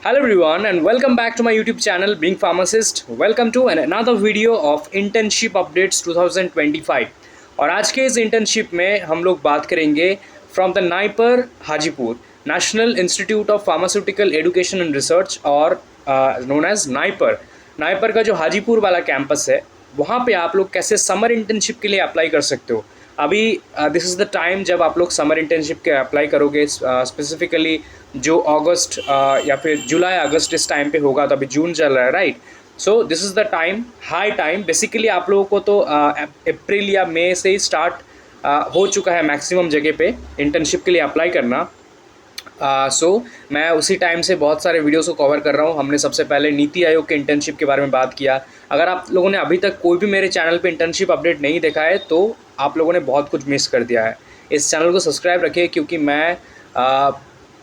Hello everyone and welcome back to my YouTube channel Being Pharmacist. Welcome to another video of Internship Updates 2025. और आज के इस internship में हम लोग बात करेंगे from the NIPER Hajipur national institute of pharmaceutical education and research और नोन एज नाइपर। नाइपर का जो हाजीपुर वाला कैंपस है वहाँ पे आप लोग कैसे समर इंटर्नशिप के लिए अप्लाई कर सकते हो। अभी दिस इज़ द टाइम जब आप लोग समर इंटर्नशिप के अप्लाई करोगे, स्पेसिफिकली जो अगस्त या फिर जुलाई अगस्त इस टाइम पे होगा। तो अभी जून चल रहा है, right. So this is the time, high time. Basically आप लोगों को तो अप्रैल या मई से ही स्टार्ट हो चुका है मैक्सिमम जगह पे इंटर्नशिप के लिए अप्लाई करना। सो मैं उसी टाइम से बहुत सारे वीडियोस को कवर कर रहा हूँ। हमने सबसे पहले नीति आयोग के इंटर्नशिप के बारे में बात किया। अगर आप लोगों ने अभी तक कोई भी मेरे चैनल पे इंटर्नशिप अपडेट नहीं देखा है तो आप लोगों ने बहुत कुछ मिस कर दिया है। इस चैनल को सब्सक्राइब रखिए क्योंकि मैं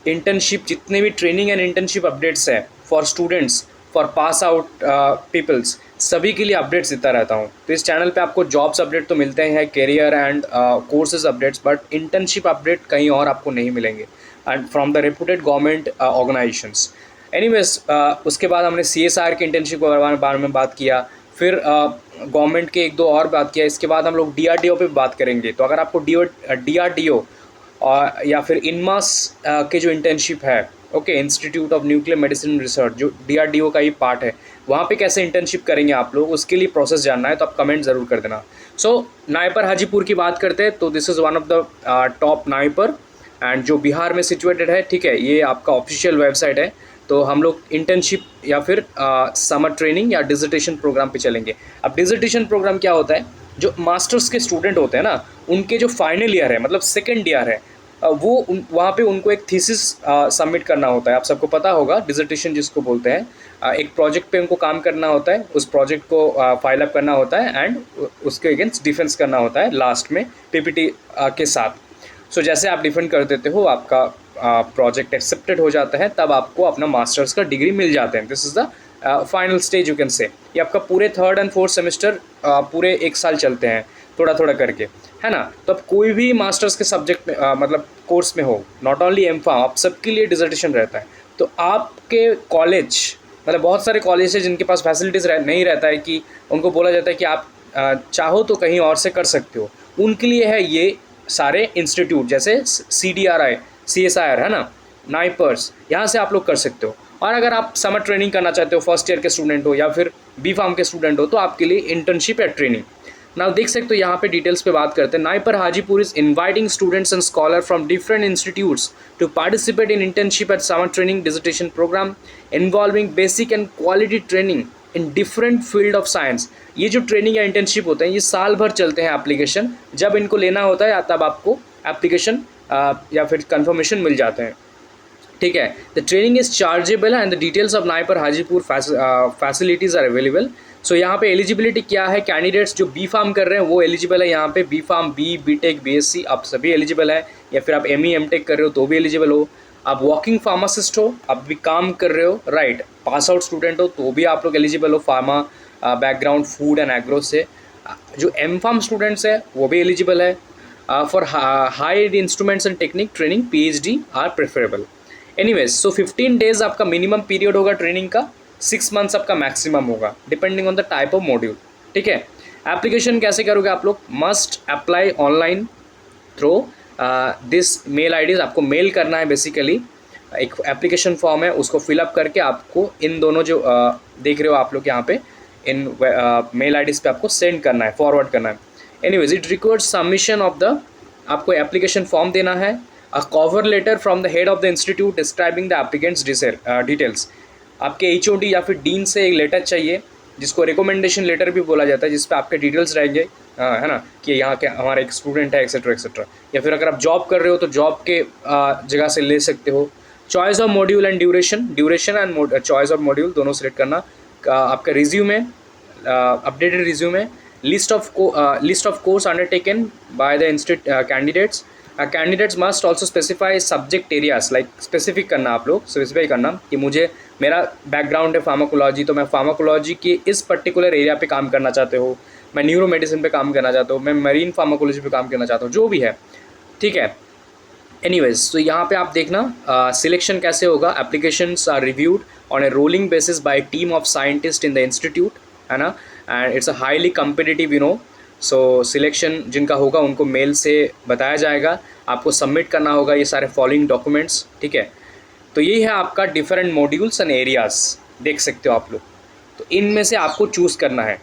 इंटर्नशिप जितने भी ट्रेनिंग एंड इंटर्नशिप अपडेट्स हैं for students, for pass out peoples, सभी के लिए अपडेट्स देता रहता हूँ। तो इस चैनल पे आपको जॉब्स अपडेट तो मिलते हैं, career and courses updates, but internship update कहीं और आपको नहीं मिलेंगे and from the reputed government organisations. Anyways, उसके बाद हमने CSR के इंटर्नशिप के बारे में बात किया, फिर गवर्नमेंट के एक दो और बात किया। इसके बाद हम लोग DRDO पे बात करेंगे। तो अगर आपको DRDO और या फिर इनमास के जो इंटर्नशिप है, okay, institute of nuclear medicine research, जो DRDO का ही पार्ट है, वहाँ पे कैसे इंटर्नशिप करेंगे आप लोग, उसके लिए प्रोसेस जानना है तो आप कमेंट ज़रूर कर देना। सो नाइपर हाजीपुर की बात करते हैं तो this is one of the top NIPER and जो बिहार में सिचुएटेड है, ठीक है। ये आपका ऑफिशियल वेबसाइट है। तो हम लोग इंटर्नशिप या फिर समर ट्रेनिंग या डिसर्टेशन प्रोग्राम पे चलेंगे। अब डिसर्टेशन प्रोग्राम क्या होता है, जो मास्टर्स के स्टूडेंट होते हैं ना, उनके जो फाइनल ईयर है, मतलब सेकेंड ईयर है, वो वहाँ पे उनको एक थीसिस सबमिट करना होता है। आप सबको पता होगा डिसर्टेशन जिसको बोलते हैं। एक प्रोजेक्ट पे उनको काम करना होता है, उस प्रोजेक्ट को फाइल अप करना होता है एंड उसके अगेंस्ट डिफेंस करना होता है लास्ट में PPT के साथ। सो जैसे आप डिफेंड कर देते हो, आपका प्रोजेक्ट एक्सेप्टेड हो जाता है, तब आपको अपना मास्टर्स का डिग्री मिल जाते हैं। This is the final stage you can say. ये आपका पूरे 3rd and 4th सेमेस्टर पूरे एक साल चलते हैं, थोड़ा थोड़ा करके, है ना। तो अब कोई भी मास्टर्स के सब्जेक्ट में मतलब कोर्स में हो, नॉट ओनली M.Pharm, आप सबके लिए डिसर्टेशन रहता है। तो आपके कॉलेज, मतलब बहुत सारे कॉलेज है जिनके पास फैसिलिटीज़ नहीं रहता है कि उनको बोला जाता है कि आप चाहो तो कहीं और से कर सकते हो। उनके लिए है ये सारे इंस्टीट्यूट, जैसे CDRI, CSIR, है ना, नाइपर्स, यहाँ से आप लोग कर सकते हो। और अगर आप समर ट्रेनिंग करना चाहते हो, फर्स्ट ईयर के स्टूडेंट हो या फिर B.Pharm के स्टूडेंट हो, तो आपके लिए इंटर्नशिप या ट्रेनिंग। नाउ देख सकते हो यहाँ पे डिटेल्स पे बात करते हैं। NIPER Hajipur is inviting students and scholar from different institutes to participate in internship at summer training dissertation programme involving basic and quality training in different field of science. ये जो ट्रेनिंग या इंटर्नशिप होते हैं ये साल भर चलते हैं। एप्लीकेशन जब इनको लेना होता है तब आपको एप्लीकेशन या फिर कंफर्मेशन मिल जाते हैं, ठीक है। The training is chargeable and the details of NIPER Hajipur facilities are available. So यहाँ पे एलिजिबिलिटी क्या है, कैंडिडेट्स जो B.Pharm कर रहे हैं वो एलिजिबल है। यहाँ पे B.Pharm, B.Tech, B.Sc आप सभी एलिजिबल है, या फिर आप ME M.Tech कर रहे हो तो भी एलिजिबल हो। आप वर्किंग फार्मासिस्ट हो, आप भी काम कर रहे हो, राइट, पास आउट स्टूडेंट हो तो भी आप लोग एलिजिबल हो, pharma background, food and agro से। जो M.Pharm स्टूडेंट्स है वो भी एलिजिबल है। For high instruments and technique training PhD are preferable. Anyways, so 15 days आपका मिनिमम पीरियड होगा ट्रेनिंग का, 6 मंथ्स आपका मैक्सिमम होगा depending on the type of module, ठीक है। एप्लीकेशन कैसे करोगे आप लोग, must apply online through this mail IDs। आपको मेल करना है, बेसिकली एक एप्लीकेशन फॉर्म है, उसको फिलअप करके आपको इन दोनों जो देख रहे हो आप लोग यहाँ पे, इन मेल IDs पे आपको सेंड करना है, फॉरवर्ड करना है। Anyways, it requires submission of the, आपको एप्लीकेशन फॉर्म देना है, a cover letter from the head of the institute describing the applicant's details. आपके HOD या फिर डीन से एक लेटर चाहिए जिसको रिकमेंडेशन लेटर भी बोला जाता है, जिस पे आपके डिटेल्स रहेंगे, है ना, कि यहाँ के हमारा एक स्टूडेंट है, एक्सेट्रा एक्सेट्रा। या फिर अगर आप जॉब कर रहे हो तो जॉब के जगह से ले सकते हो। Choice of module and duration and choice of module दोनों सेलेक्ट करना। आपका resume, updated resume, list of course undertaken by the candidates. Candidates must also specify subject areas, like specific करना, आप लोग स्पेसिफाई करना कि मुझे, मेरा बैकग्राउंड है फार्माकोलॉजी, तो मैं फार्माकोलॉजी के इस पर्टिकुलर एरिया पे काम करना चाहते हो, मैं न्यूरो मेडिसिन पे काम करना चाहता हूँ, मैं मरीन फार्माकोलॉजी पे काम करना चाहता हूँ, जो भी है, ठीक है। एनीवेज, तो यहाँ पे आप देखना सिलेक्शन कैसे होगा। Applications are reviewed on a rolling basis by team of scientist in the institute, है ना, and it's a highly competitive, so selection जिनका होगा उनको मेल से बताया जाएगा। आपको सबमिट करना होगा ये सारे फॉलोइंग डॉक्यूमेंट्स, ठीक है। तो यही है आपका डिफरेंट मॉड्यूल्स एंड एरियाज, देख सकते हो आप लोग। तो इनमें से आपको चूज़ करना है।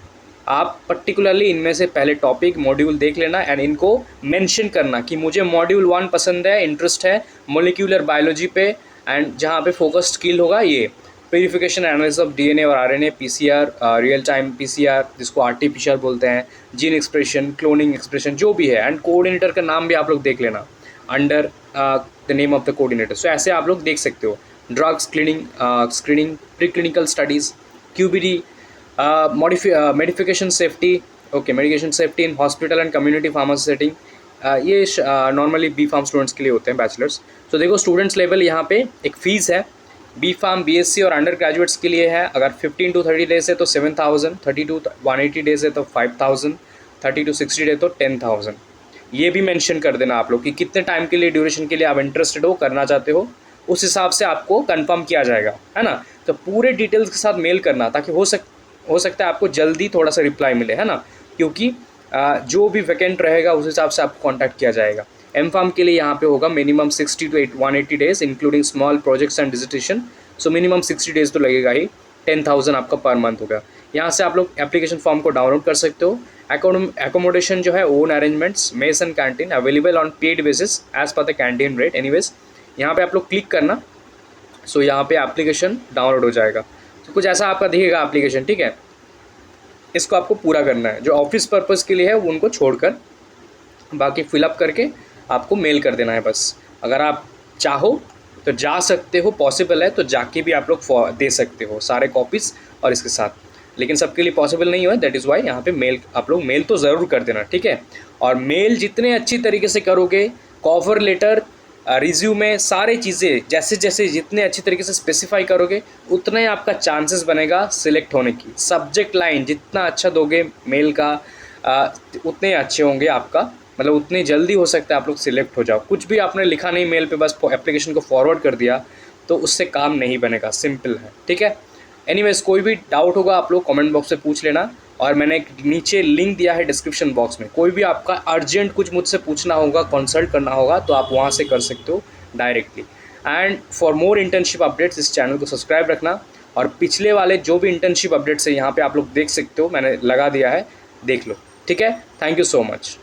आप पर्टिकुलरली इनमें से पहले टॉपिक मॉड्यूल देख लेना एंड इनको मेंशन करना कि मुझे मॉड्यूल 1 पसंद है, इंटरेस्ट है मॉलिक्यूलर बायोलॉजी पे, एंड जहाँ पे फोकस स्किल होगा ये प्यूरिफिकेशन एनालिसिस ऑफ डीएनए और RNA, PCR, real time PCR जिसको आरटीपीसीआर बोलते हैं, जीन एक्सप्रेशन, क्लोनिंग एक्सप्रेशन जो भी है, एंड कोऑर्डिनेटर का नाम भी आप लोग देख लेना under the name of the coordinator. So ऐसे आप लोग देख सकते हो। Drugs screening, pre clinical studies, QbD, medication safety, okay, medication safety in hospital and community pharmacy setting, ये नॉर्मली बी फार्म स्टूडेंट्स के लिए होते हैं, बैचलर्स। तो देखो स्टूडेंट्स लेवल यहाँ पे एक फ़ीस है, बी फार्म, बीएससी और अंडर ग्रेजुएट्स के लिए है। अगर 15 to 30 डेज है तो 7,000, 30 to 180 डेज है तो 5,000, 30 to 60 डेज तो 10,000। ये भी मेंशन कर देना आप लोग कि कितने टाइम के लिए, ड्यूरेशन के लिए आप इंटरेस्टेड हो, करना चाहते हो, उस हिसाब से आपको कंफर्म किया जाएगा, है ना। तो पूरे डिटेल्स के साथ मेल करना ताकि हो सकता है आपको जल्दी थोड़ा सा रिप्लाई मिले, है ना, क्योंकि जो भी वैकेंट रहेगा उस हिसाब से आपको कॉन्टैक्ट किया जाएगा। एम फार्म के लिए यहाँ पे होगा minimum 60 to 180 days including small projects and digitation, so minimum 60 days तो लगेगा ही। 10,000 आपका पर मंथ होगा। यहाँ से आप लोग एप्लीकेशन फॉर्म को डाउनलोड कर सकते हो। एकोमोडेशन जो है own arrangements, mess and canteen available on paid basis as per the canteen rate. Anyways यहाँ पे आप लोग क्लिक करना, सो यहाँ पे एप्लीकेशन डाउनलोड हो जाएगा। तो कुछ ऐसा आपका दिखेगा एप्लीकेशन, ठीक है। इसको आपको पूरा करना है, जो ऑफिस पर्पज़ के लिए है वो उनको छोड़कर बाकी फिलअप करके आपको मेल कर देना है बस। अगर आप चाहो तो जा सकते हो, पॉसिबल है तो जाके भी आप लोग दे सकते हो सारे कॉपीज़ और इसके साथ, लेकिन सबके लिए पॉसिबल नहीं हुआ, दैट इज़ वाई यहाँ पे मेल आप लोग मेल तो ज़रूर कर देना, ठीक है। और मेल जितने अच्छी तरीके से करोगे, कॉवर लेटर, रिज्यूमे, सारी चीज़ें जैसे जैसे जितने अच्छी तरीके से स्पेसिफाई करोगे उतना ही आपका चांसेस बनेगा सिलेक्ट होने की। सब्जेक्ट लाइन जितना अच्छा दोगे मेल का, उतने अच्छे होंगे आपका, मतलब उतनी जल्दी हो सकता है आप लोग सिलेक्ट हो जाओ। कुछ भी आपने लिखा नहीं मेल पे, बस एप्लीकेशन को फॉरवर्ड कर दिया तो उससे काम नहीं बनेगा, सिंपल है, ठीक है। एनीवेज कोई भी डाउट होगा आप लोग कमेंट बॉक्स से पूछ लेना, और मैंने एक नीचे लिंक दिया है डिस्क्रिप्शन बॉक्स में। कोई भी आपका अर्जेंट कुछ मुझसे पूछना होगा, कंसल्ट करना होगा तो आप वहाँ से कर सकते हो directly. And for more internship updates इस चैनल को सब्सक्राइब रखना, और पिछले वाले जो भी इंटर्नशिप अपडेट्स है यहाँ पे आप लोग देख सकते हो, मैंने लगा दिया है, देख लो, ठीक है। Thank you so much.